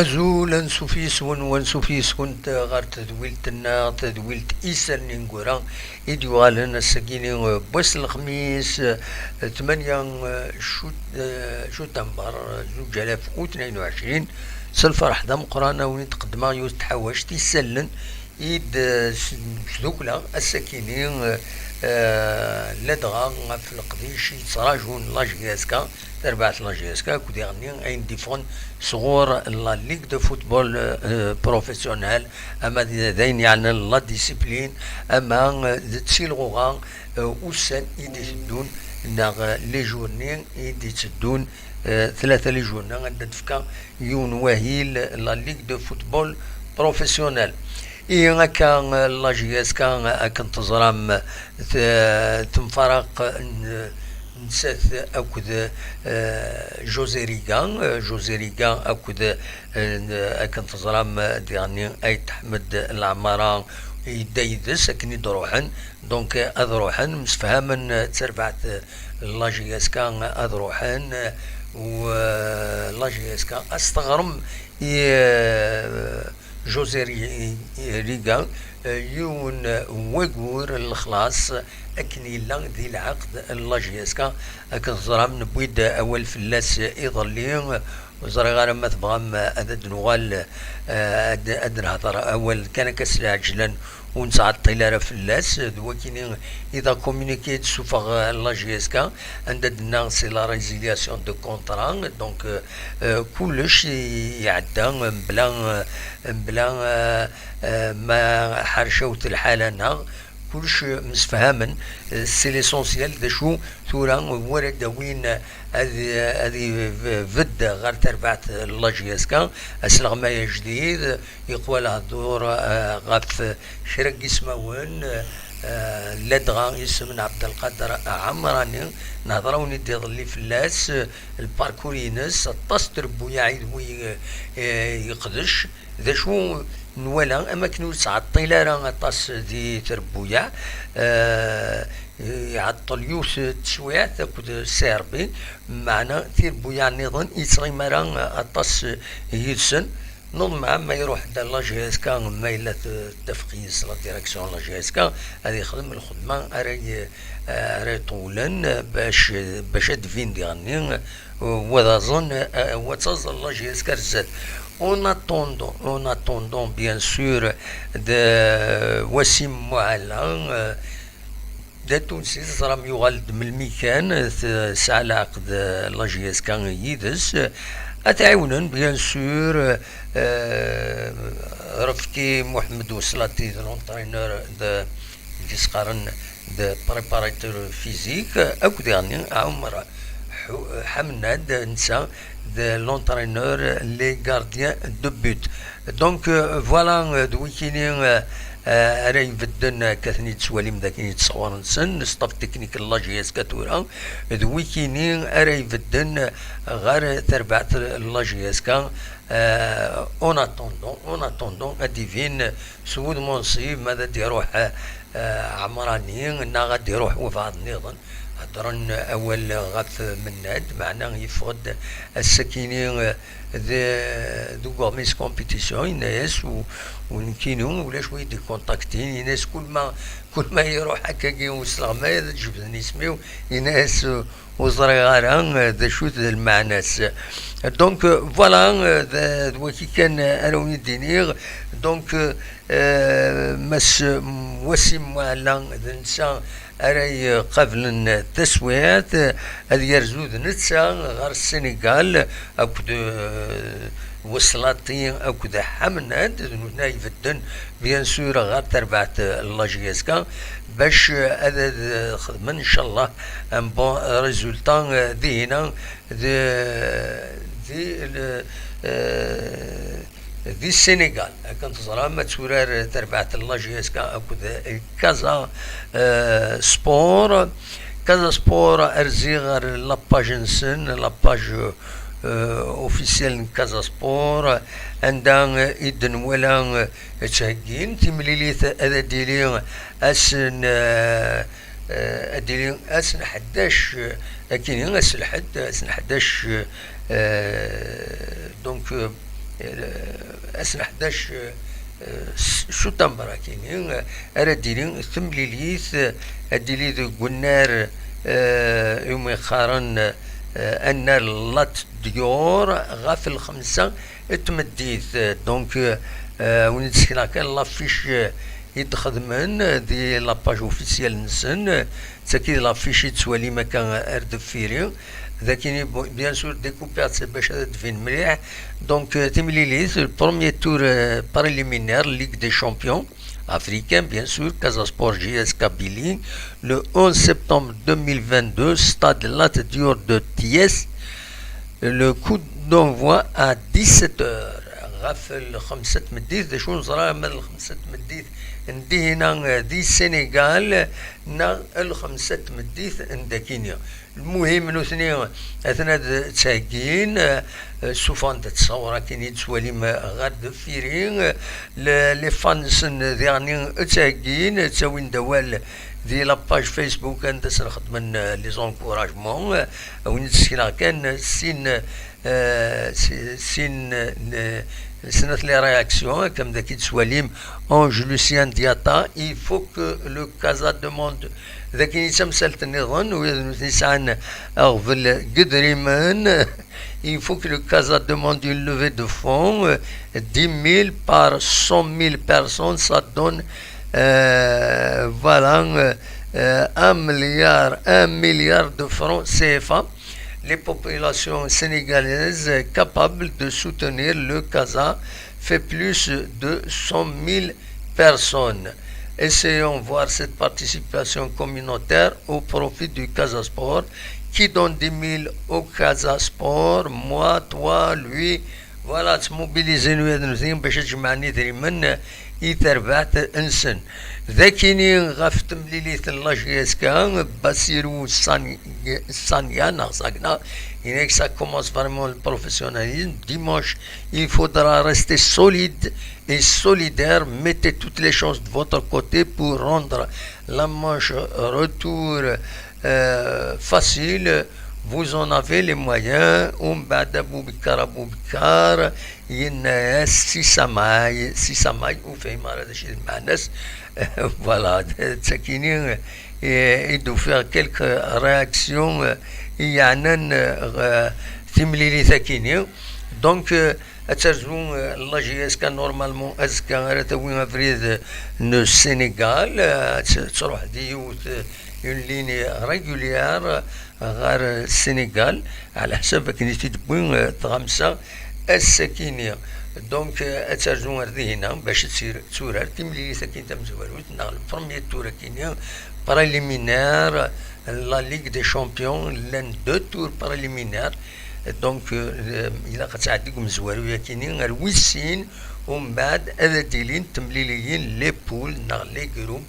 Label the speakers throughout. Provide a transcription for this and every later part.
Speaker 1: أزول أنسوفيسون وانسوفيسون غار تدويلتنا تدويلت إيسان نينغورا إدوالن السكيني بوس الخميس 8 شتنبر 2022 سالفرح دا مقرانا وين تقدما يوز تحواش تيسلن إيد سدوكلا السكيني لدغا في القديش يتصراجون لاجياسكا تربعت لاجياسكا كودي غني اين ديفون صغور لا ليغ دو فوتبول بروفيسيونيل اما داين يعني لا ديسيبلين اما تسيلغوغا وسان يدي تدون ناغ لي جورني يدي تدون ثلاثة لي جورنا غادا تفكا يون واهيل لا ليغ دو فوتبول بروفيسيونيل إيه كان لاجياس كان كنت زرام تنفرق نسات أكد جوزي ريغان أكد كنت زرام يعني أي تحمد العمارة يدايدس أكني دروحن دونك أذروحن مسفهما تربعت لاجياس كان أذروحن و لاجياس كان أستغرم جوزي ريغان يون وقور الخلاص أكني لان ذي العقد اللاجياسكا أكنزرام نبويد أول فلاس إيضاليين وزري غير ما تبغام أدد نوال أدن هضر أول كان كسر عجلا ونسعد طيلة فلاس دوكيني إذا كومونيكيت سوفا لاجياسكا عندنا سي لا ريزيلياسيون دو كونتران دونك كلش يعدى بلا ما حرشوت الحالة كلش مسفهما سي ليسونسيال دا شو ثورا ورد وين هذه فد غير تربعت لاجياسكا اسلغما جديد يقوى لها الدور غاف شرق اسماون لدغا يسمن عبد القادر عمراني نهضروني دي ظلي فلاس الباركورينس الطاس تربو يعيد يقدش ذا شو نولا اما كنو تعطيلا راه طاس دي تربويا يعطل يوس تشويات تاكد سيربي معنا تربويا نظن يصغي مرا طاس يدسن نظن مع ما يروح دا لاجياسكا مايلة التفقيس لا ديريكسيون لاجياسكا هذه يخدم الخدمة راي طولا باش تفين ديالني وذا ظن وتصل لاجياسكا رزاد en attendant bien sûr de وسيم معلّا دا تونسي زرام يغالد من المكان ساعة العقد لاجياس كان يدس أتعاونن بيان سور رفكي محمد وصلاتي لونترينور د جسقارن د بريباراتور فيزيك أكو يعني عمر حمناد نسا de l'entraîneur les gardiens de but donc voilà دويكيني راي بدن كثني تسواليم ذاك يتصور نسن ستاف تكنيك اللاجياس كاتورا دويكيني راي بدن غير تربعت اللاجياسكا اون اتوندون اديفين سود منصيب ماذا دي يروح عمراني نا غادي يروح وفاض نظن هضرن اول غاف مناد معناه يفقد السكيني ذو غوميس كومبيتيسيون ناس ونكينو ولا شويه دي كونتاكتين ناس كل ما يروح هكاكي يوصل ما جبدني اسمي ناس وصغيران ذا شو ذا المعناس دونك فوالا دوكي كان انا ويدينيغ دونك مس وسيم معلّا ذا أراي قبل التسويات هذه يرزود نتسا غير السنغال أكد وصلاتي أكد حمناد هنا يفدن بيان سور غير تربعت لاجياسكا باش هذا خدمة إن شاء الله ان بون ريزولتان دينا دي السنغال كنت زرا ما تورار تربعت لاجياسكا أكد كازا سبور ارزي غير لاباج نسن لاباج اوفيسيال كازا سبور عندها اذن ولا تشاكين تمليليت هذا ديلي اسن اديلي اسن 11 كاين اسن 11 دونك أسن 11 شتنبر كيني أرديلين ثمليليث أديليث قنار يوم يخارن النار لات ديور غاف الخمسة اتمديث دونك ونتسكنا كان لافيش يتخدمن دي لاباج اوفيسيال نسن تاكي لافيش يتسوالي مكان اردفيري ذاكيني بيان سور ديكوبات باش تفين مليح دونك تمليليث البروميير تور باراليمينير ليغ دي شامبيون africain, bien sûr, Casa Sport JS Kabylie, le 11 septembre 2022, stade Lat Dior de Thiès, le coup d'envoi à 17h. غافل 5 مديث شو نزرع من 5 مديث ندي هنا دي السنغال نا 5 مديث عند كينيا المهم انه ثنين اثناء تساقين سوفان تصور كاين تسوالي غاد فيرين لي فانس ديالني تساقين تساوين دوال دي لاباج فيسبوك انت سنخدم لي زونكوراجمون وين تسكينا كان سنة les réactions, comme d'habitude Swalim, Ange Lucien Diata, il faut que le Casa demande ذاك يسمى سالت النظام ويسان أغفل قدريمان il faut que le Casa demande une levée de fonds 10 000 par 100 000 personnes ça donne voilà 1 milliard de francs CFA. Les populations sénégalaises capables de soutenir le Casa fait plus de 100 000 personnes. Essayons voir cette participation communautaire au profit du Casa Sport qui donne 10 000 au Casa Sport, moi, toi, lui. Voilà, تموبيليزي نوذين باش تجمعني ذري من يتربعت انسن ذاكيني غاف تمليليت اللاجيسكا باسيرو سانيا نغزاقنا هناك ça commence vraiment le professionnalisme dimanche il faudra rester solide et solidaire mettez toutes les chances de votre côté pour rendre la manche retour facile. Vous en avez les moyens. بعد أبو بكار يناس سي سماي وفهم هذا الشيء مع الناس voilà تسكينين يدو فيها quelques réactions يعني تمليلي ثكينين donc أترجمون الله جيس كان نورمالمون أزكا غير توين أفريد نو السنغال تروح ديوت une ligne régulière غير السنغال على حسب كنيتي تبوين تغمسة السكينية دونك أترجمون هذه هنا باش تصير تورا تملي سكين تمزوروت نغل البروميير تورا كينيا باراليمينير لا ليغ دي شامبيون لان دو تور باراليمينير دونك إلا قد تعديكم مزوروية كينيا غير ويسين ومن بعد هذا ديلين تمليليين لي بول نغل لي جروب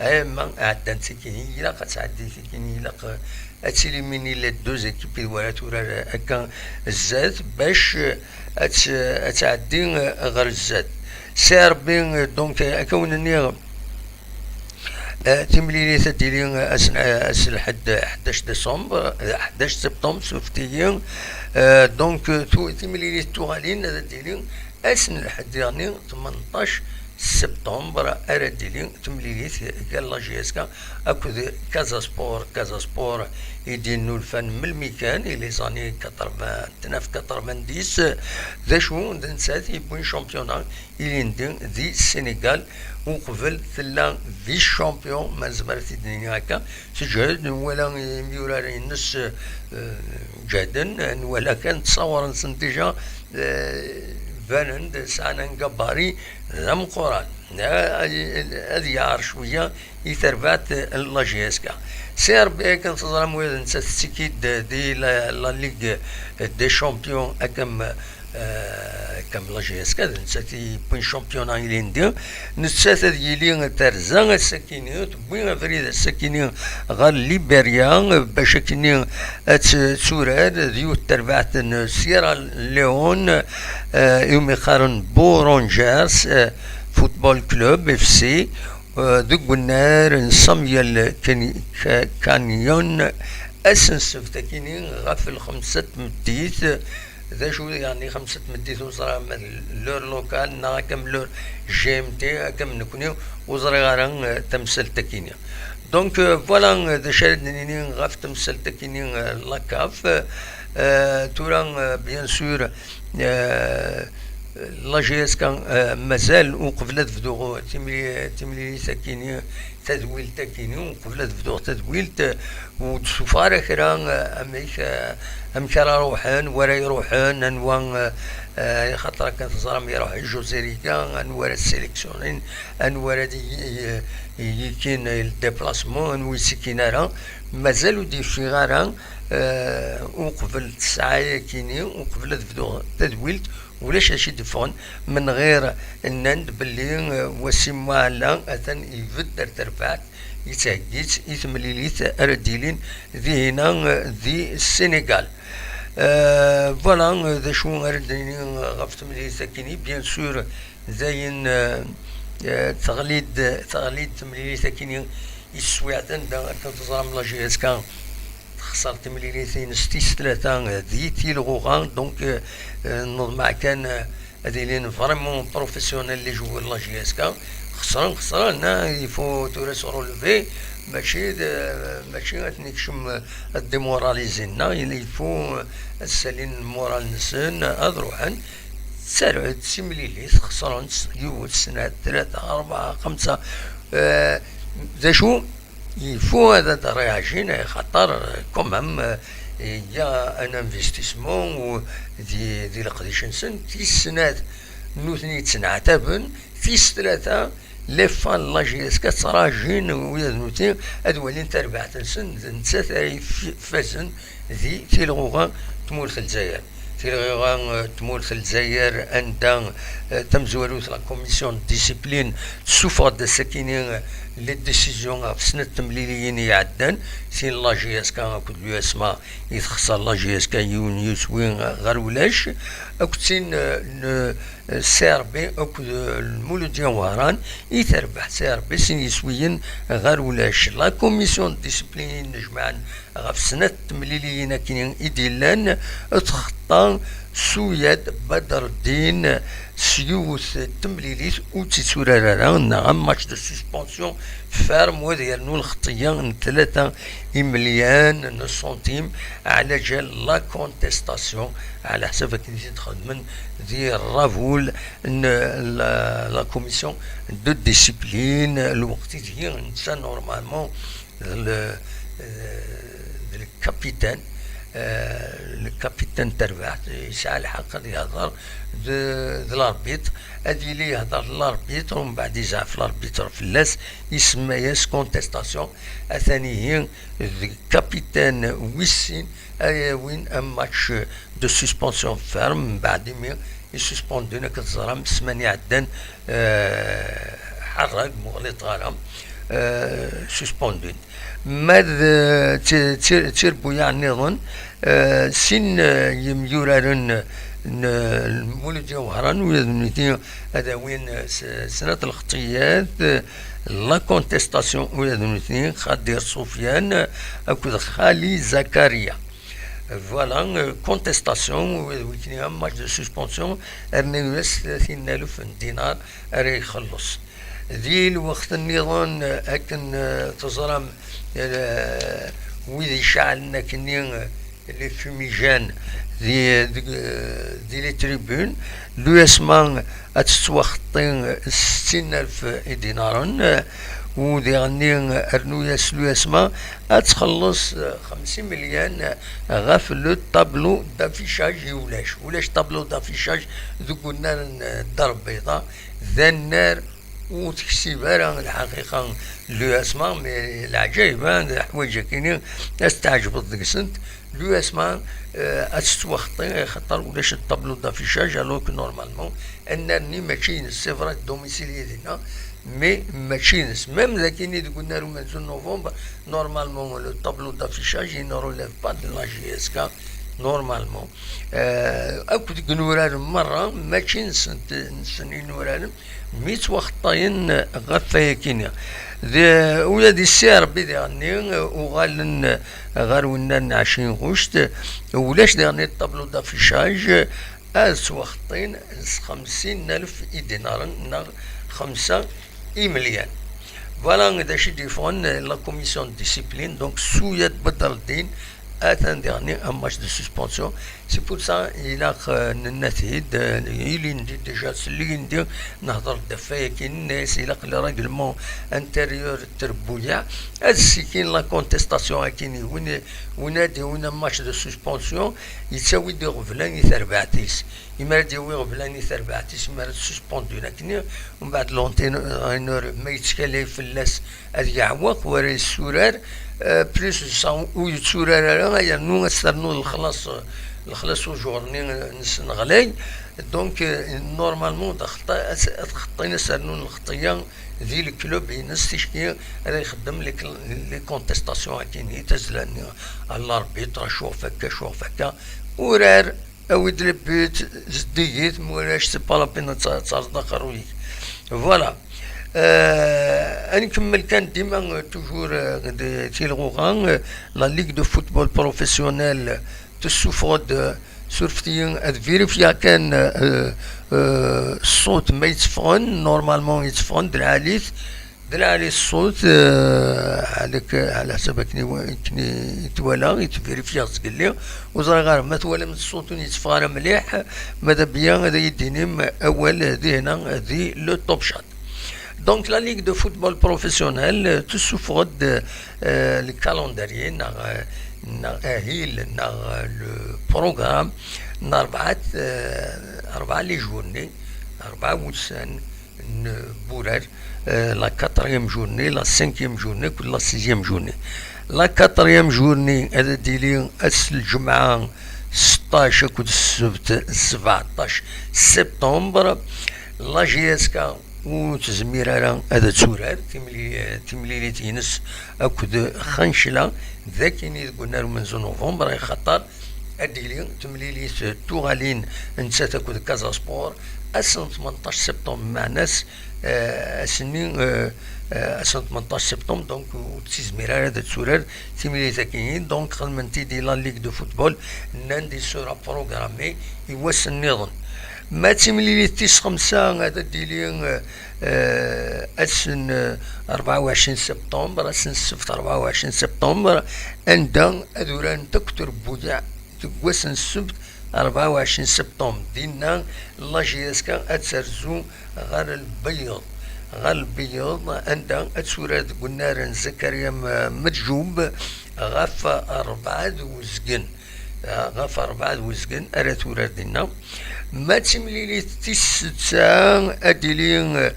Speaker 1: اما عدان سكيني إلا قد تعدي سكيني إلا قد اتيليميني لي دوز ايكيبي ولا تورا هكا الزاد باش اتعدي غير الزاد سيربين دونك كونني تمليلي تديرين اسن حد 11 ديسمبر 11 سبتمبر سوفتيين دونك تمليلي توغالين تديرين اسن الحد يعني 18 سبتمبر أردلين تمليليت قال لا جيسكا أكو كازا سبور يدينو الفن من المكان إلي زاني 89 ذا شو نسات يبون شامبيونا إلي ندين ذي السنغال وقبل ثلا ذي الشامبيون ما زمرت الدنيا هكا سجاد ولا ميورا نص جادا ولا كان تصور نسن ديجا فانند سانا قباري لم قران هذه يعرف شويه يتربات لاجيسكا سير بيك انتظر مويد نسيكيد دي لا ليغ دي شامبيون اكم كم لاجيسكا نسيتي بين شامبيون انجلندي نسات ديالي ترزان السكينيوت بين فريد السكيني غير ليبيريا باش كني تسوراد ديو تربعت سيرا ليون يوم يقارن بورونجرز فوتبول كلوب اف سي دوك النار نصميل كانيون اسنس فتاكيني غاف 5 مديت ذا شو يعني خمسة مديت وزرا لور لوكال نا كم لور جي ام تي كم نكوني وزرا غارن تمثل تكينيا دونك فوالا ذا شاد نيني غاف تمثل تكيني لاكاف تورا بيان سور لا جي اس كان مازال وقبل تبدو تملي ساكيني تدويل تاكيني وقبل تبدو تدويل وتشوفار اخرى اميك امكرا روحان ورا يروحان انوان خاطر كانت زرام يروح الجزائرية انوار السيليكسيونين انوار دي يكين الديبلاسمون انوي سكينارا مازالو دي شغارا وقبل تسعة كيني وقبل تبدو تدويلت ولاش هادشي دفون من غير النند باللي وسيما لا اثن يفد ترفعت يتهجيت يتمليليت ارديلين ذي هنا ذي السنغال فوالا ذا شو ارديني غفت ملي ساكني بيان سور زين تغليد ملي ساكني يسويعتن دا كنتظرم لا جي اس كان خسرت مليليتين ستيس ثلاثة ذي تيلغوغان دونك نضمع كان هذيلين فريمون بروفيسيونيل اللي جوا لا جي اس كا خسران يفو توريس رولوفي ماشي غاتنيكشم الديموراليزينا يفو السالين المورال نسن اضروحن سالعود سيمليليت خسران يوت سنة ثلاثة أربعة خمسة ذا شو يفو هذا رياجين خاطر كومام يا ان انفستيسمون دي القديش نسن في السنات نوثني تسنعتابن في ثلاثة لفان لا جي اس كتراجين ويا نوتي ادوالين تربع تنسن نسات فازن ذي تيلغوغا تمول في الجزائر تيلغوغا تمول في الجزائر عندها تمزوروث لا كوميسيون ديسيبلين سوفا د ساكينين لي ديسيزيون في سنة تمليليين يعدن سين لا جي اس كا كود لو اسما يتخسر لا جي اس كا يونيوس وين غير ولاش اكود سين سيربي اكود المولوديان وهران يتربح سيربي سين يسويين غير ولاش لا كوميسيون ديسيبلين نجمعن في سنة تمليليين كاينين ايديلان تخطى سويد بدر الدين سيوث تمليليت وتسورارا نعم ماتش دو سسبونسيون فارم وديرنو الخطية 3 مليون سنتيم على جال لا كونتيستاسيون على حسب كنتي تخدم ذي الرافول لا كوميسيون دو ديسيبلين الوقت هي نسى نورمالمون الكابيتان الكابيتان تربح يسعى الحق يهضر ذ لاربيت هادي لي يهضر لاربيت ومن بعد يزعف لاربيتر فلاس يسمى ياس كونتيستاسيون اثاني هي الكابيتان ويسين وين ان ماتش دو سسبونسيون فيرم من بعد ما يسسبوندونا كتزرام سماني عدان حرق مغلط غرام سسبوندون ماذا تربو يعني نظن سن يميورارن المولد جوهران ويا هذا وين سنة الخطيات لا كونتيستاسيون ويا خادر سفيان اكو خالي زكريا فوالا كونتيستاسيون ويا ماتش دو سسبونسيون ارنيوس 30,000 دينار اري يخلص ذي الوقت النظام هكذا تزرم ويذ يشعلنا كنين لي فوميجان دي لي تريبون لو اسمان اتستوخطين 60,000 دينار ودي غني ارنوياس لو اسما اتخلص 50 مليون غاف لو طابلو دافيشاج ولاش طابلو دافيشاج ذوك الدار البيضاء ذا النار وتكسب راه الحقيقة لو اسما العجايب هذا حوايج كاينين استعجبت ديك السنت لو اسما استوخطي خاطر ولاش الطابلو دافيشاج الوغ نورمالمون انني ماشي سي دوميسيلي ديالنا مي ماشي ميم ذا كاينين دوك النار من نوفمبر نورمالمون لو طابلو دافيشاج ينورو لا با دو لا جي اس كا نورمالمون. اكد نوران مرة ماشي نسني نوران ميت وخطاين غفايا كينيا ويا دي السير بدي غني وغالن غارونا 20 غشت ولاش ديرني الطابلو دافيشاج وخطين 50,000 دينار 5 مليون. فوالا هذا شي ديفون لا كوميسيون ديسيبلين دونك سويا بدر الدين un dernier un match de suspension. C'est pour ça il a ننتهي اللي ندير ديجا اللي ندير نهضر دفايا كي الناس الى لي ريغلمون انتيريور تربويا هادشي كاين لا كونتيستاسيون كاين ونادي وين ماتش دو سسبونسيون يساوي دي غفلان يثربعتيس يما ديوي غفلان يثربعتيس يما سسبوندو لكن ومن بعد لونتينور ما يتكالي فلاس هاد يعوق ورا السرار بليس ويتسورار يعني نسترنو الخلاص وجورني نغلاي دونك نورمالمون خطينا سرنو الخطيه ذي الكلوب ينستشكي راه يخدم لي كونتيستاسيون كاين يتزلاني على الاربيتر شوف هكا ورار اويد البيت زديت مولاش سي با لا بين تصدق رويك فوالا. نكمل كان ديما توجور تيلغوغان لا ليغ دو فوتبول بروفيسيونيل تسوفرود سورفتيين فيريفيا كان الصوت ما يتفون نورمالمون يتفون درعالي الصوت على حسب كني توالا يتفيريفيا تقلي وزرا غير ما توالا من الصوت يتفار مليح ماذا بيا هذا يديني اول هذه هنا هذه لو توب شات. Donc la Ligue de football professionnel tout souffre de le calendrier le programme أربعة لي جورني 94 بورر la 4e journée la 5e journée ou la 6e journée. La 4e journée هذا ديلي الجمعة 16 كود السبت 17 سبتمبر لا جي اس كا وتزمير على هذا تسورار تمليلي تينس اكد خنشله ذاكيني قلنا له منذ نوفمبر خطر اديلي تمليلي توغالين انت تاكد كازا سبور اسن 18 سبتمبر مع ناس سنين اسن 18 سبتمبر دونك تزمير على هذا تسورار تمليلي تاكينين دونك خدمتي دي لا ليغ دو فوتبول ناندي سورا بروغرامي يوس النظام ما تمليلي تيس 5 هذا ديلي اسن 24 سبتمبر اسن السبت 24 سبتمبر عندها ادوران تكتر بودع تقوسن السبت 24 سبتمبر دينا لا جي اس كا اتسرزو غير البيض عندها اتسورات قلنا زكريا متجوب غف 4 وزقن ارات وراد دينا ما تمليلي تسعة اديلين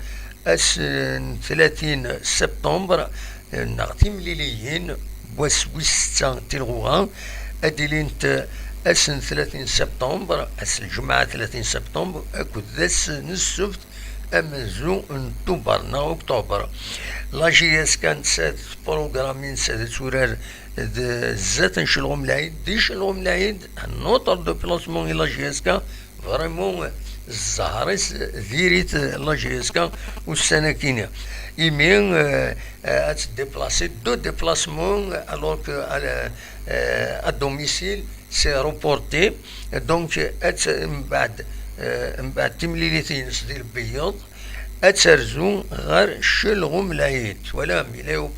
Speaker 1: اسن 30 سبتمبر نغتيم ليليين وسويستا تلغوغان اديلين اسن 30 سبتمبر اسن الجمعة 30 سبتمبر اكو ذس السبت امازو انتوبر اكتوبر لا جي اس كانت ساد بروغرامين ساد تورار زات نشلغم العيد شلغم العيد نوتر دو بلاسمون لا جي اس كا فريمون الزهرس ذيريت لا جي اس كا والسنه كينيا يمين اتديبلاسي دو ديبلاسمون الوغ كو ا دوميسيل سي روبورتي دونك من بعد تمليليتين ديال البيض اتسرزو غير شلغم العيد ولا ميلاو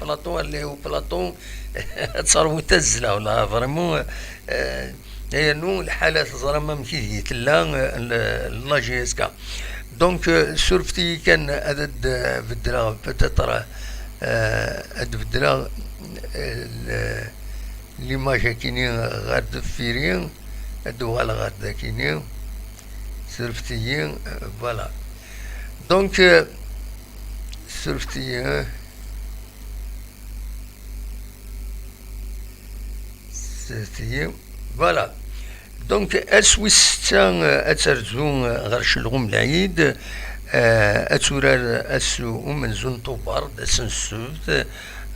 Speaker 1: بلاطون تصارو تزلا ولا فريمون هي نو الحالات زرما مكي تلا لا جي اس كا دونك سورفتي كان عدد بدلا بتترى بدلا ليماج كاينين غاد فيرين الدوال غاد كاينين سورفتيين فوالا دونك سورفتيين فوالا دونك اسويستا اترزون غير شلغم العيد اتورار اسو من زون طوبار دسن السبت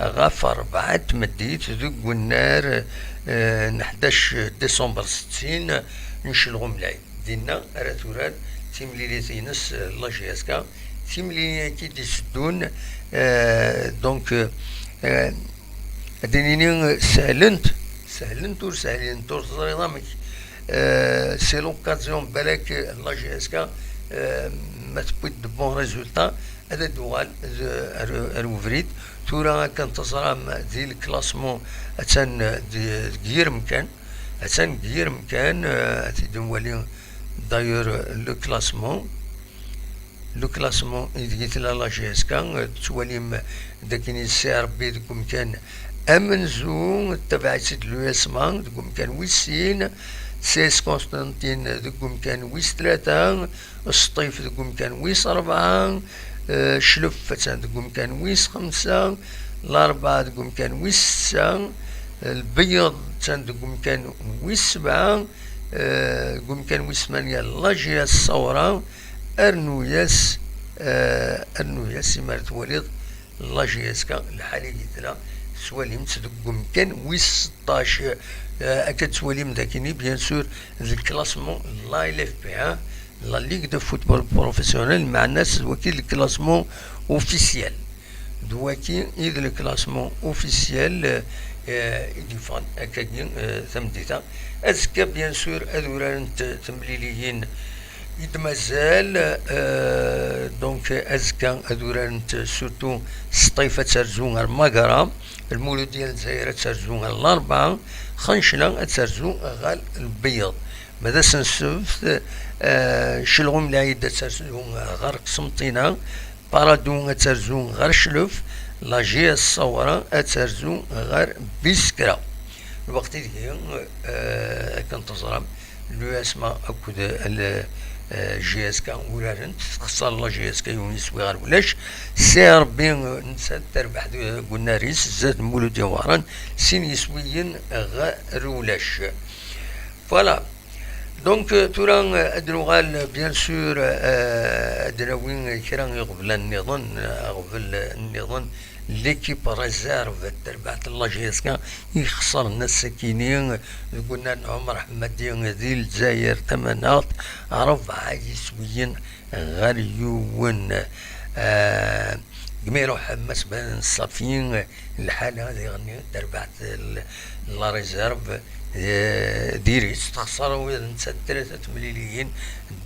Speaker 1: غاف 4 تمديت ذوك النار 11 ديسمبر 60 نشلغو ملاي دينا راه توراد تيمليليتينس لاجياسكا تيمليلي كي تيسدون دونك دينيني سهلنت ور سهلين تور صريضامك سي لوكازيون بالك لاجياسكا ما تبوي دو بون ريزولتا هذا دوال روفريد تورا كان تصرام دي الكلاسمون اتان غير مكان تيدون داير لو كلاسمون يديت لا جي اس كا تواليم داكني سي ار بي دكم كان امنزو تبعت لو اسمان دكم كان ويسين سيس كونستانتين دكم كان ويس 3 السطيف دكم كان ويس 4 شلف دكم كان ويس 5 الاربعة دكم كان ويس 6 البيض دكم كان ويس 7 دكم كان ويس 8 لاجيا الصورة ارنوياس مارت وليد لاجياسكا الحالي قلت سواليم تدقم كان ويس 16 اكاد سواليم داكيني بيان سور الكلاسمون لا يلف بها لا ليغ دو فوتبول بروفيسيونيل مع الناس وكيل الكلاسمون اوفيسيال دواكي اذا الكلاسمون اوفيسيال يديفان اكادين ثمديتا ازكا بيان سور اذوران تمليليين إذ مازال دونك أزكا أدورانت سورتو سطيفة ترزون المقرة المولود ديال الجزائر ترزون الأربعة خنشنا ترزون غال البيض ماذا سنسوف شلغم العيدة ترزون غار قسمطينة بارادون ترزون غار شلوف لاجي الصورة ترزون غار بيسكرا الوقت ديال كنتظرم لو اسما أكود جي اس كا ولارنت خصها الله جي اس كا يونس وغير ولاش سي ربي نسى تربح قلنا ريس زاد مولود ديواران سين يسويين غير ولاش فوالا دونك تورا ادنوغال بيان سور ادناوين كرا قبل النظام ليكيب ريزيرف تربعت الله جيسكا يخسر الناس ساكنين قلنا عمر حمدي ذي الجزائر تمنات 4 يسويين غير يون قميرو حماس بن الصافيين الحالة هذه غني تربعت لا ريزيرف ديري تخسروا نتا 3 مليليين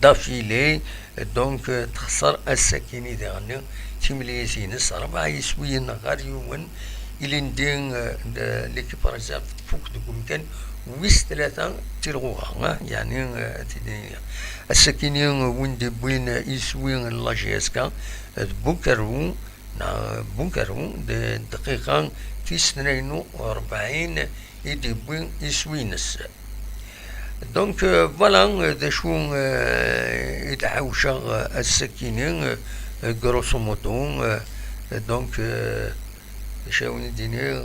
Speaker 1: دافيلي دونك تخسر الساكنين ذي غني تيمليسينس 4 يسويين غير يومن إلي ندين ليكيب ريزيرف فوق دكم كان ويس 3 تيرغوها يعني تيدي الساكنين وين دي بوين يسوين لا جي اس كا بوكرو دقيقة 42 يدي بوين يسوينس دونك فوالا دا شو يتعاوشا الساكنين grosso modo donc شاوني ديني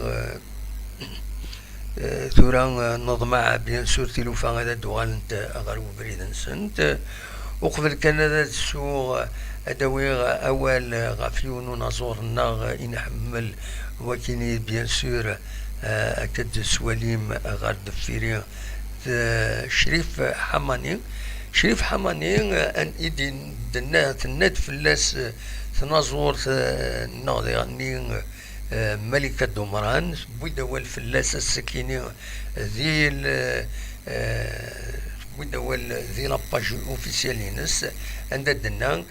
Speaker 1: ثورا نظمع بيان سور تيلوفا هذا دوغال نتا غير بريد نسنت وقبل كان هذا السوق ادوي اول غافيون ونازور الناغ ينحمل وكيني بيان سور اكد سواليم غير دفيري شريف حماني ان ايدين دنات الند فلاس تنازور ناضي يعني ملكة دمران بويدا والفلاس السكيني ذي بويدا ذي لاباج اوفيسيالينس عند دنا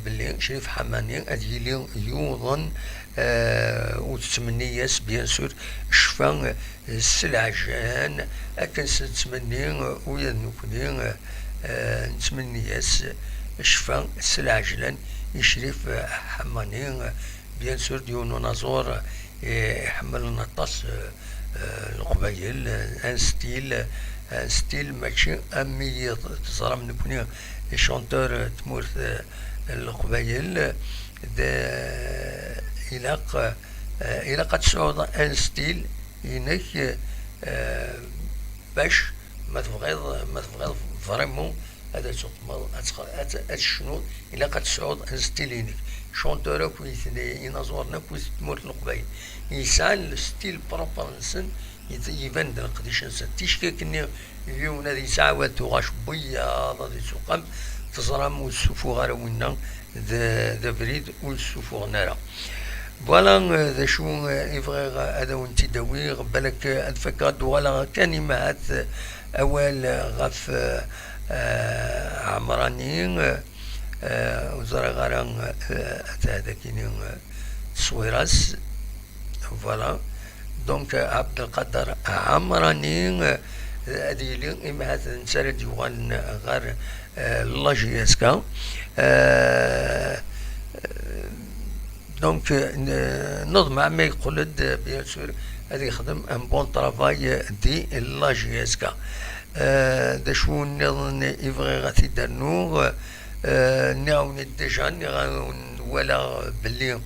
Speaker 1: باللي شريف حماني اديلي يوضن وتتمنياس بيان سور شفا السلعجان اكن تتمني ويا نكوني نتمنياس شفا السلعجلان يشريف حماني بيان سور ديونو نازور يحمل نطاس القبايل ان ستيل ماشي امي تزرم نكوني شونتور تمورث القبايل إلا قد تعود ان ستيل ينك باش ما تبغيض فريمون هذا تقمر شنو إلا قد تسعود ستيلينيك شونتورا كويثني ينظرنا كويث تموت القبايل يسعى الستيل بروبر نسن يبان قديش نسن تيشكاكني اليوم هذه ساعة واتوغاش بياض هذه سوقم تزرم والسفو غير وينا ذا بريد والسفو نارا فوالا ذا شو يبغي هذا وانتي داوي بالك الفكاد ولا كلمات اول غف عمرانيين وزرا غران هذا كيني تصويراس فوالا دونك عبد القادر عمراني هذه اللي إما هذا نسال ديوان غير لاجيسكا دونك نظم ما يقول بيان سور هذا يخدم ان بون طرافاي دي لاجيسكا دا شو نظن يبغي غاتي دارنو ناون ديجا ولا بلي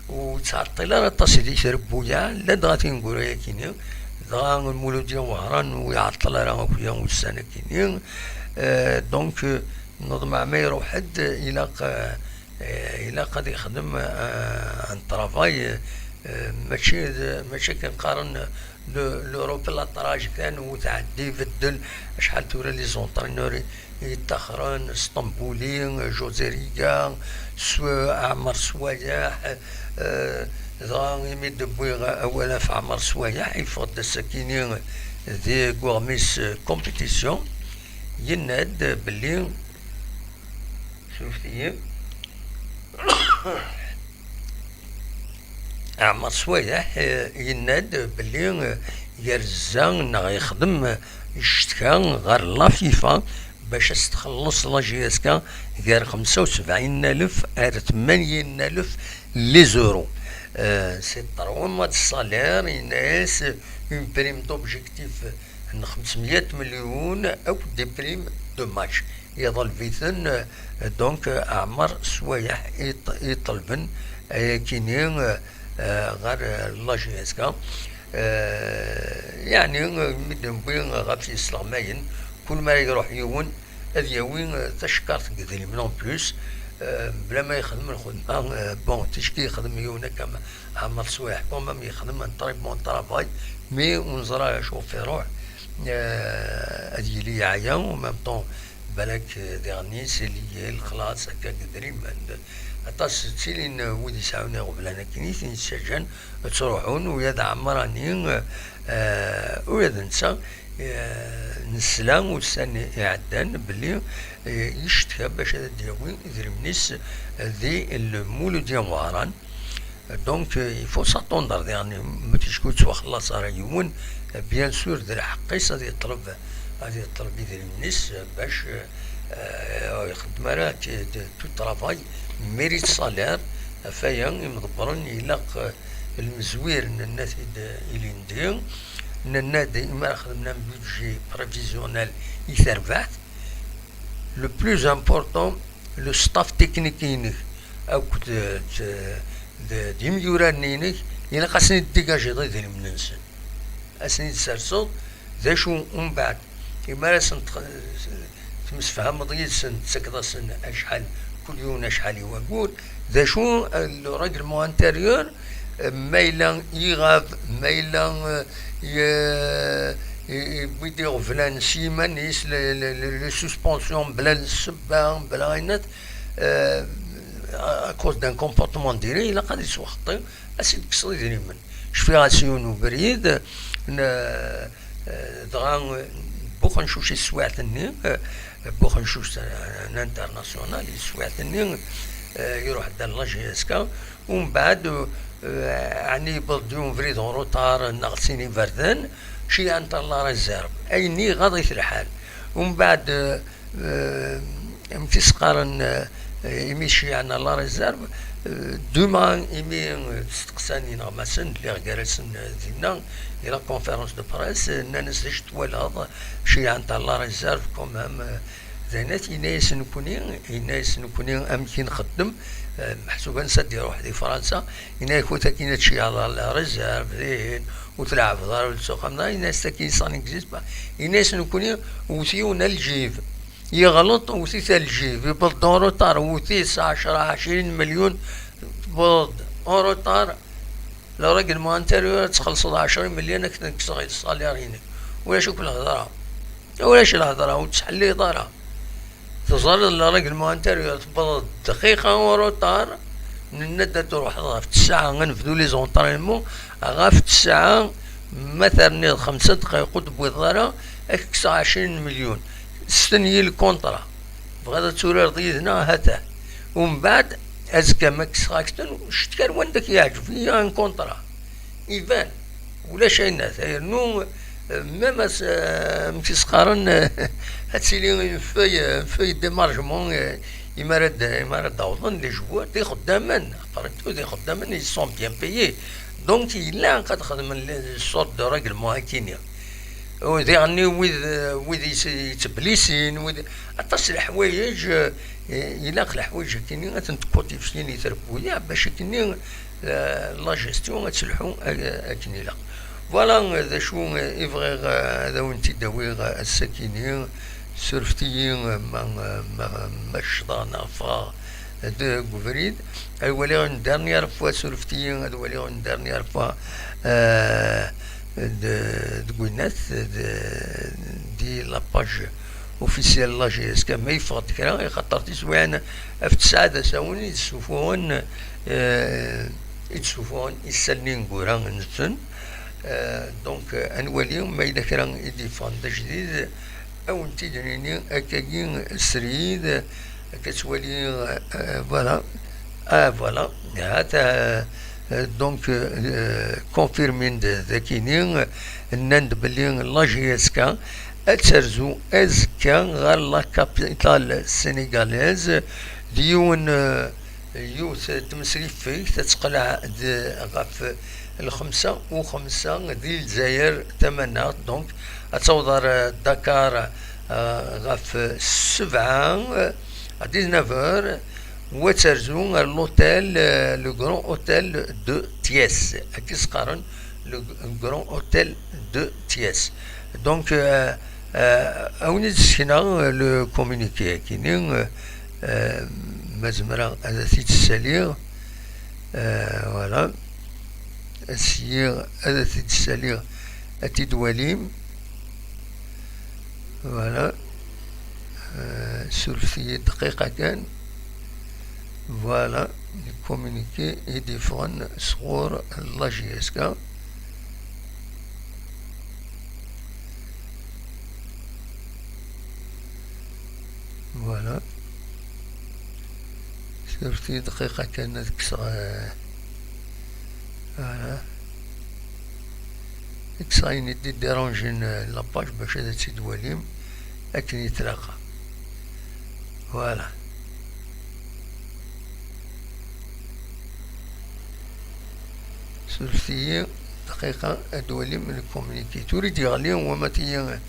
Speaker 1: وتعطل راه تصدي شربويا لا غاتي نقولوا يا كيني ضاع المولود ديال وهران ويعطل راه كويا والسنه كينين دونك نظم ما يروح حد الى قد يخدم ان طرافاي ماشي كنقارن لوروب لاطراج كان وتعدي بدل شحال تورا لي زونطرينور يتاخرون اسطنبولي جوزيريكا عمر سوايح ضا يمد بويغ اولا في عمر سوايح يفقد السكينين ذي غورميس كومبيتيسيون يناد بلي شوفتي عمر سوايح يناد بلي يرزان نا يخدم يشتكى غير لافيفا باش تخلص لاجيسكا غير 75,000 ار 80,000 لي زورو سي 3 موا د الصالير يناس اون بريم دوبجيكتيف 500 مليون او دي بريم دو ماتش يظل فيثن دونك عمر سوايح يطلبن كينين غير لاجيسكا يعني مدن بين غافي السلامين كل ما يروح يون هذا وين تشكرت قدري من بلوس بلا ما يخدم الخدمه بون تشكي يخدم يونا كما عمر سوايح بون ما يخدم من طريق مون طرافاي مي ونزرا شوف في روح هذه لي عيا ومام طون بالك ديرني سي لي الخلاص هكا قدري من عطاس تسيلين ودي ساعوني قبل انا كنيت نسجن تروحون ويا عمراني ويا نسا نسلام والسنة يعدان بلي يشتكى باش هذا ديوين يدرمنيس ذي المولود ديال وهران دونك يفو ساتوندر يعني ما تشكوت خلاص راه يوم بيان سور ذي حقيس غادي يطلب يدرمنيس باش يخدم راه تو طرافاي ميريت صالير فيا مدبرن يلاق المزوير الناس اللي ندير ننا ديما خدمنا بودجي بريفيزيونيل يثرفات لو بلوز امبورطون لو ستاف تكنيكينيك او ديميورانينيك الى خاصني ديكاجي ضد المنسن اسني تسرسو ذا شو من بعد كيما راسن تمسفهم ضيد سن تسكض سن اشحال كل يوم اشحال يقول ذا شو لو ريغلمون انتيريور ميلان يغاب ميلان يبيدير فلان سيمان يس لي سسبونسيون بلا السبان بلا غينات اكوز دان كومبورتمون ديالي الا قادر يسوخطي اسيد كسر يدير من شفيغاسيون وبريد دغا بوخ نشوف شي سواعتني بوخ نشوف انترناسيونال سواعتني يروح دار لاجيسكا ومن بعد يعني بلديون فريد روتار ناقصيني فردان شي انت الله رزارب ايني غاضي في الحال ومن بعد في سقارن يمشي عن الله رزارب دوما يمي تستقساني نغمسن اللي غارسن دينا الى كونفيرونس دو بريس ناس ليش توالد شي عن الله رزارب كوم هم زينات يناس نكوني امكن نخدم محسوبا نسد يروح دي فرنسا هنا يكون تاكينات شي على رزارب ذهن وتلعب في دار السوق الناس تاكين صان اكزيست با الناس نكوني وسيونا الجيف يغلط وثي ثلجي في بلد أوروطار وثي 20 مليون بلد أوروطار. لو راجل ما انتريور تخلص 10 مليون أكثر كصغير الصاليرين ولا شوف الهضرة ولاش الهضرة وتحلي ضرة تظهر الراجل ما انتريور بلد دقيقة أوروطار من الندى تروح في الساعة غنفذو لي زونطرينمون في الساعة مثلا 5 دقايق بوضرة أكس 20 مليون استني الكونترا بغدا توري رضيتنا هاته ومن بعد أزكى ماكس خاكتن شت كان وندك يعجب فيا ان كونترا يبان ولا شي الناس نو ميم مشي سقارن هاتسيلي في ديمارجمون يمارد عوضن لي جوار دي خداما قريتو دي خداما ils sont bien payés دونك إلا قد خدم الصوت دو راجل مهاكينيا ويعني وذ يتبليسين وذ أطاس الحوايج يلاق الحوايج كيني غتنتكوتي في سنين يتربويا باش كيني لا جيستيون غتسلحو أكني لا فوالا ذا شو إفغيغ هذا وانتي داوي الساكينين سرفتيين ما شضانا فا de Gouverid, elle voulait une dernière fois sur le ftier, elle voulait une dernière fois de Gwyneth, de la page officielle la GSK, mais il faut dire que خطرتي سواء في تسعة ساوني يتسوفون يسلين قران نتن دونك انوليهم ما إذا كان يديفون جديد أو انتي دنيني أكاين سريد كتولي فوالا فوالا هذا دونك كونفيرمين ذاكينين نند بلي لا جي اس كا اترزو ازكا غير لا كابيتال السنغاليز ديون يوث تمسري فيه تتقلع غاف الخمسة وخمسة ديال الجزائر ثمانية دونك أتصور دكار غاف 7 à 19h وترزو لوتيل لو غران اوتيل دو تياس كيس قارن لو غران اوتيل دو تياس دونك اوني تسكنا لو كومونيكي كاينين مزمرا هذا سيت السالير فوالا السير هذا سيت السالير اتيدواليم فوالا سلفية دقيقة كان فوالا كومونيكي يديفون صغور لا جي اس كا فوالا سلفية دقيقة كان فوالا إكساين يدي ديرونجين لاباج باش هذا تيدواليم لكن يتلاقى فوالا سلسية دقيقة أدولي من الكومونيكي تريد يغلي وما تي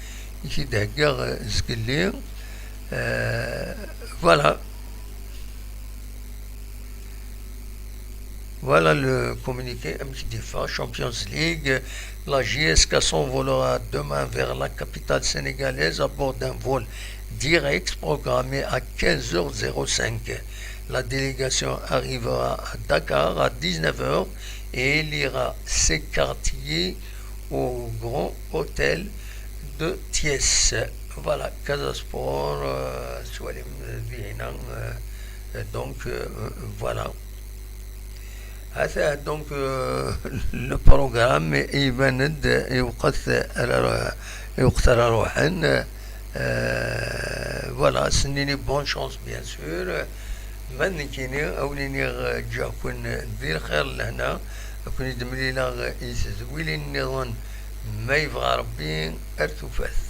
Speaker 1: يدهقا زقلي فوالا Voilà le communiqué MTDFA, Champions League. La JSK s'envolera demain vers la capitale sénégalaise à bord d'un vol direct programmé à 15h05. La délégation arrivera à Dakar à 19h et elle ira s'écartiller au Grand Hôtel de Thiès. Voilà, Casa Sport, donc voilà. هذا دونك لو بروغرام يباند يقتل روحا فوالا سنيني بون شونس بيان سور من كيني اوليني جا كون دير خير لهنا كون يدملي لا يزويلي النظام ما يبغى ربي ارتفاث